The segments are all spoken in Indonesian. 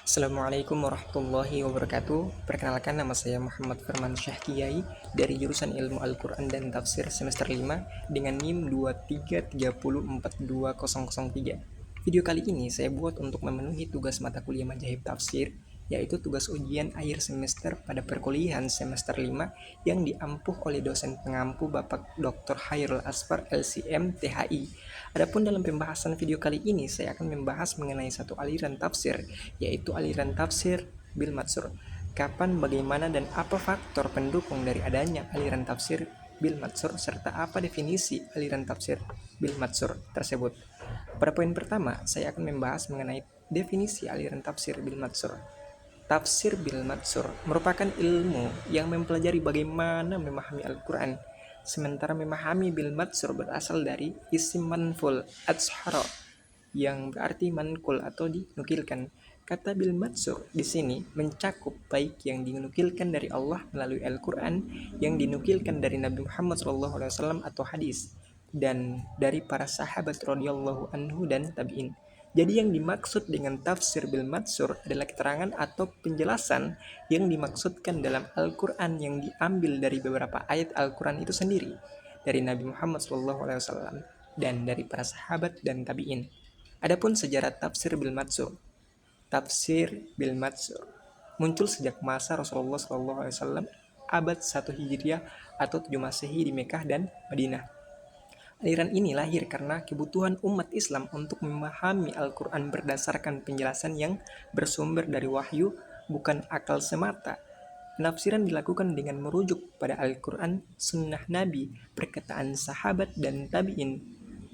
Assalamualaikum warahmatullahi wabarakatuh. Perkenalkan, nama saya Muhammad Firman Syah Kiai dari jurusan Ilmu Al-Quran dan Tafsir semester 5 dengan NIM 2330420003. Video kali ini saya buat untuk memenuhi tugas mata kuliah Majahib Tafsir, yaitu tugas ujian akhir semester pada perkuliahan semester 5 yang diampuh oleh dosen pengampu Bapak Dr. Hairul Asfar LCM THI. Adapun dalam pembahasan video kali ini saya akan membahas mengenai satu aliran tafsir, yaitu aliran tafsir bil matsur. Kapan, bagaimana, dan apa faktor pendukung dari adanya aliran tafsir bil matsur serta apa definisi aliran tafsir bil matsur tersebut. Pada poin pertama, saya akan membahas mengenai definisi aliran tafsir bil matsur. Tafsir bil matsur merupakan ilmu yang mempelajari bagaimana memahami Al-Quran, sementara memahami bil matsur berasal dari isim manful atshara yang berarti mankul atau dinukilkan. Kata bil matsur di sini mencakup baik yang dinukilkan dari Allah melalui Al-Quran, yang dinukilkan dari Nabi Muhammad SAW atau hadis, dan dari para sahabat radhiyallahu anhu dan tabi'in. Jadi yang dimaksud dengan tafsir bil matsur adalah keterangan atau penjelasan yang dimaksudkan dalam Al-Quran yang diambil dari beberapa ayat Al-Quran itu sendiri, dari Nabi Muhammad SAW dan dari para sahabat dan tabi'in. Adapun sejarah tafsir bil matsur. Tafsir bil matsur muncul sejak masa Rasulullah SAW abad 1 Hijriah atau 7 Masehi di Mekah dan Madinah. Aliran ini lahir karena kebutuhan umat Islam untuk memahami Al-Quran berdasarkan penjelasan yang bersumber dari wahyu, bukan akal semata. Penafsiran dilakukan dengan merujuk pada Al-Quran, sunnah Nabi, perkataan sahabat dan tabi'in.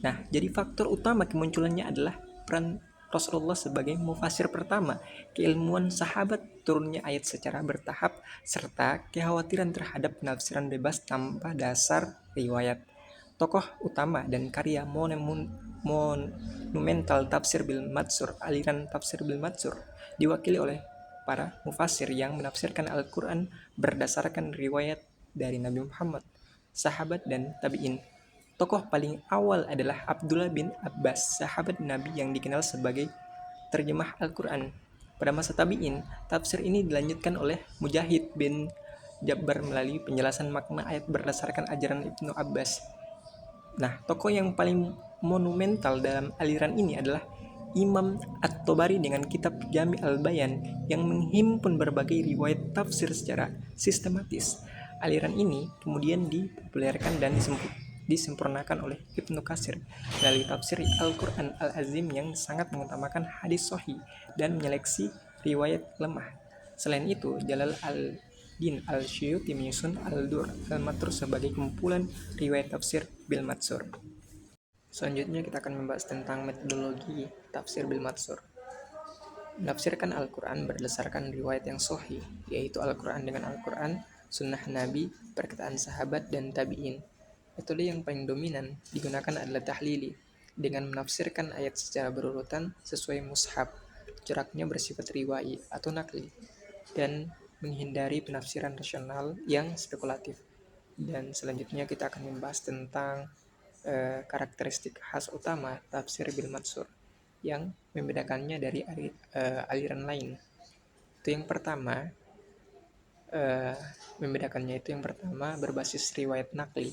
Nah, jadi faktor utama kemunculannya adalah peran Rasulullah sebagai mufasir pertama, keilmuan sahabat, turunnya ayat secara bertahap, serta kekhawatiran terhadap penafsiran bebas tanpa dasar riwayat. Tokoh utama dan karya monumental tafsir bil matsur, aliran tafsir bil matsur, diwakili oleh para mufasir yang menafsirkan Al-Quran berdasarkan riwayat dari Nabi Muhammad, sahabat, dan tabi'in. Tokoh paling awal adalah Abdullah bin Abbas, sahabat Nabi yang dikenal sebagai terjemah Al-Quran. Pada masa tabi'in, tafsir ini dilanjutkan oleh Mujahid bin Jabbar melalui penjelasan makna ayat berdasarkan ajaran Ibnu Abbas. Nah, tokoh yang paling monumental dalam aliran ini adalah Imam At-Tabari dengan kitab Jami' al-Bayan yang menghimpun berbagai riwayat tafsir secara sistematis. Aliran ini kemudian dipopulerkan dan disempurnakan oleh Ibnu Katsir melalui tafsir Al-Quran Al-Azim yang sangat mengutamakan hadis sahih dan menyeleksi riwayat lemah. Selain itu, Jalal al-Din al-Suyuti menyusun Al-Dur al-Matur sebagai kumpulan riwayat tafsir bil matsur. Selanjutnya kita akan membahas tentang metodologi tafsir bil matsur. Menafsirkan Al-Quran berdasarkan riwayat yang sahih, yaitu Al-Quran dengan Al-Quran, sunnah Nabi, perkataan sahabat, dan tabi'in. Metode yang paling dominan digunakan adalah tahlili, dengan menafsirkan ayat secara berurutan sesuai mushaf, coraknya bersifat riwayat atau nakli, dan menghindari penafsiran rasional yang spekulatif. Dan selanjutnya kita akan membahas tentang karakteristik khas utama tafsir bil matsur yang membedakannya dari aliran lain. Itu yang pertama, berbasis riwayat nakli,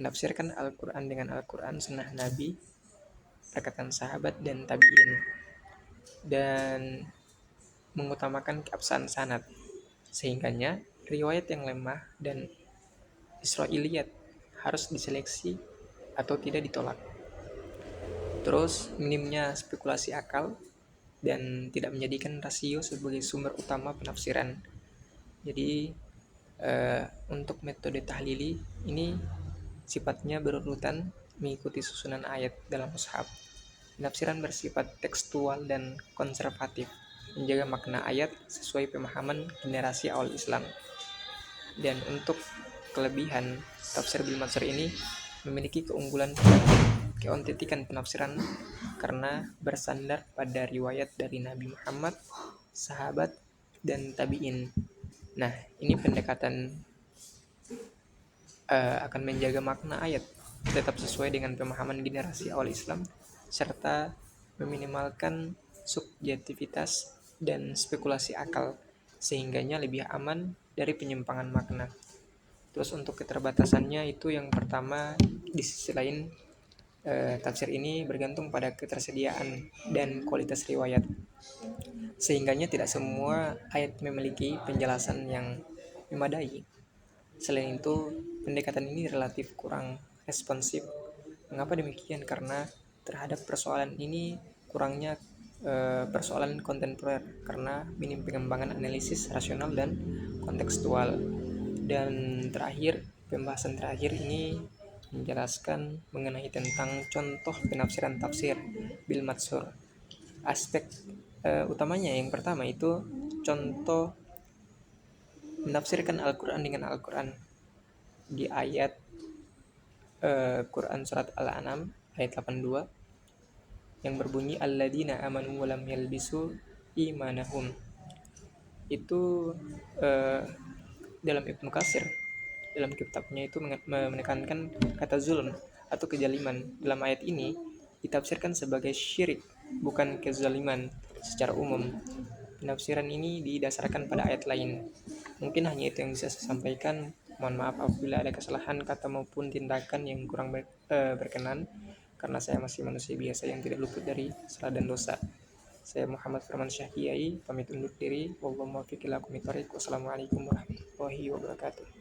menafsirkan Al-Quran dengan Al-Quran, sunnah Nabi, perkataan sahabat dan tabi'in, dan mengutamakan keabsahan sanad, sehingganya riwayat yang lemah dan Israiliyat harus diseleksi atau tidak ditolak. Terus minimnya spekulasi akal dan tidak menjadikan rasio sebagai sumber utama penafsiran. Jadi untuk metode tahlili ini sifatnya berurutan mengikuti susunan ayat dalam mushaf. Penafsiran bersifat tekstual dan konservatif, menjaga makna ayat sesuai pemahaman generasi awal Islam. Dan untuk kelebihan tafsir bil matsur ini memiliki keunggulan keautentikan penafsiran karena bersandar pada riwayat dari Nabi Muhammad, sahabat, dan tabi'in. Nah, ini pendekatan akan menjaga makna ayat tetap sesuai dengan pemahaman generasi awal Islam serta meminimalkan subjektivitas dan spekulasi akal, sehingganya lebih aman dari penyimpangan makna. Terus untuk keterbatasannya itu yang pertama, di sisi lain tafsir ini bergantung pada ketersediaan dan kualitas riwayat, sehingganya tidak semua ayat memiliki penjelasan yang memadai. Selain itu, pendekatan ini relatif kurang responsif. Mengapa demikian? Karena terhadap persoalan ini kurangnya persoalan kontemporer karena minim pengembangan analisis rasional dan kontekstual. Dan terakhir, pembahasan terakhir ini menjelaskan mengenai tentang contoh penafsiran tafsir bil matsur. Aspek utamanya yang pertama itu contoh menafsirkan Al-Quran dengan Al-Quran di ayat Quran surat Al-An'am ayat 82 yang berbunyi alladzina amanu wa lam yalbisu imanahum. Itu dalam Ibnu Katsir dalam kitabnya itu menekankan kata zulm atau kezaliman dalam ayat ini ditafsirkan sebagai syirik, bukan kezaliman secara umum. Penafsiran ini didasarkan pada ayat lain. Mungkin hanya itu yang bisa saya sampaikan. Mohon maaf apabila ada kesalahan kata maupun tindakan yang kurang berkenan, karena saya masih manusia biasa yang tidak luput dari salah dan dosa. Saya Muhammad Firman Syah Kiai, pamit undur diri. Wassalamualaikum warahmatullahi wabarakatuh.